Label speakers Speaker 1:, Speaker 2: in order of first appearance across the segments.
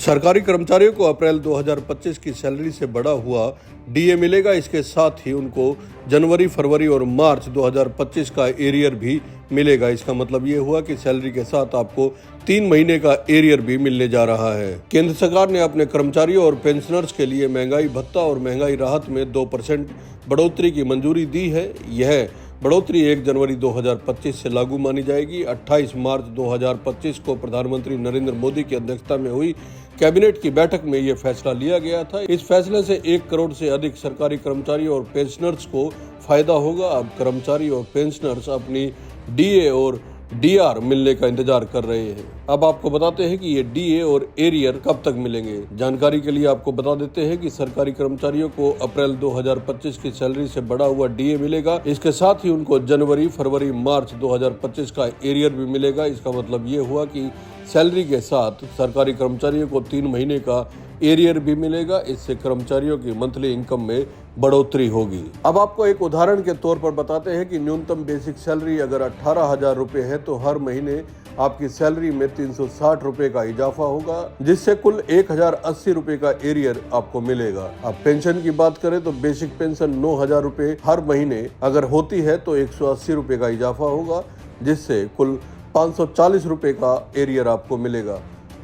Speaker 1: सरकारी कर्मचारियों को अप्रैल 2025 की सैलरी से बढ़ा हुआ डीए मिलेगा। इसके साथ ही उनको जनवरी, फरवरी और मार्च 2025 का एरियर भी मिलेगा। इसका मतलब ये हुआ कि सैलरी के साथ आपको 3 महीने का एरियर भी मिलने जा रहा है। केंद्र सरकार ने अपने कर्मचारियों और पेंशनर्स के लिए महंगाई भत्ता और महंगाई राहत में 2% बढ़ोतरी की मंजूरी दी है। यह बढ़ोतरी 1 जनवरी 2025 से लागू मानी जाएगी। 28 मार्च 2025 को प्रधानमंत्री नरेंद्र मोदी की अध्यक्षता में हुई कैबिनेट की बैठक में यह फैसला लिया गया था। इस फैसले से 1 करोड़ से अधिक सरकारी कर्मचारियों और पेंशनर्स को फायदा होगा। अब कर्मचारी और पेंशनर्स अपनी डीए और डीआर मिलने का इंतजार कर रहे हैं। अब आपको बताते हैं कि ये डीए और एरियर कब तक मिलेंगे। जानकारी के लिए आपको बता देते हैं कि सरकारी कर्मचारियों को अप्रैल 2025 की सैलरी से बढ़ा हुआ डीए मिलेगा। इसके साथ ही उनको जनवरी, फरवरी, मार्च 2025 का एरियर भी मिलेगा। इसका मतलब ये हुआ कि सैलरी के साथ सरकारी कर्मचारियों को 3 महीने का एरियर भी मिलेगा। इससे कर्मचारियों की मंथली इनकम में बढ़ोतरी होगी। अब आपको एक उदाहरण के तौर पर बताते हैं कि न्यूनतम बेसिक सैलरी अगर 18,000 रुपए है तो हर महीने आपकी सैलरी में 360 रुपए का इजाफा होगा, जिससे कुल 1,080 रुपए का एरियर आपको मिलेगा। अब पेंशन की बात करें तो बेसिक पेंशन 9,000 रुपए हर महीने अगर होती है तो 180 रुपए का इजाफा होगा, जिससे कुल 540 रुपए का एरियर आपको मिलेगा।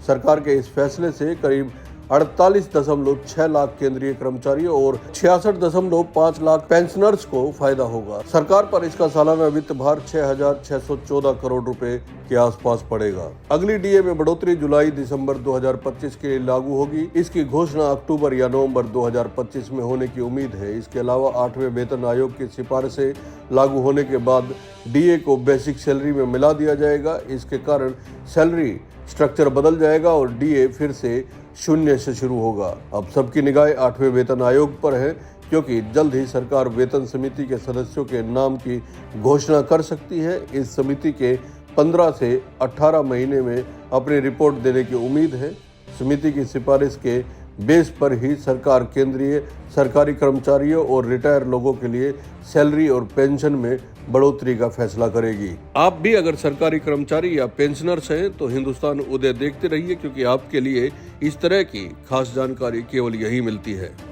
Speaker 1: सरकार के इस फैसले से करीब 48.6 लाख केंद्रीय कर्मचारियों और 66.5 लाख पेंशनर्स को फायदा होगा। सरकार पर इसका सालाना वित्त भार 6,614 करोड़ रुपए के आसपास पड़ेगा। अगली डीए में बढ़ोतरी जुलाई दिसंबर 2025 के लिए लागू होगी। इसकी घोषणा अक्टूबर या नवंबर 2025 में होने की उम्मीद है। इसके अलावा 8वें वेतन आयोग की सिफारिशें लागू होने के बाद डीए को बेसिक सैलरी में मिला दिया जाएगा। इसके कारण सैलरी स्ट्रक्चर बदल जाएगा और डीए फिर से 0 से शुरू होगा। अब सबकी निगाहें 8वें वेतन आयोग पर है, क्योंकि जल्द ही सरकार वेतन समिति के सदस्यों के नाम की घोषणा कर सकती है। इस समिति के 15 से 18 महीने में अपनी रिपोर्ट देने की उम्मीद है। समिति की सिफारिश के बेस पर ही सरकार केंद्रीय सरकारी कर्मचारियों और रिटायर लोगों के लिए सैलरी और पेंशन में बढ़ोतरी का फैसला करेगी। आप भी अगर सरकारी कर्मचारी या पेंशनर्स हैं तो हिंदुस्तान उदय देखते रहिए, क्योंकि आपके लिए इस तरह की खास जानकारी केवल यही मिलती है।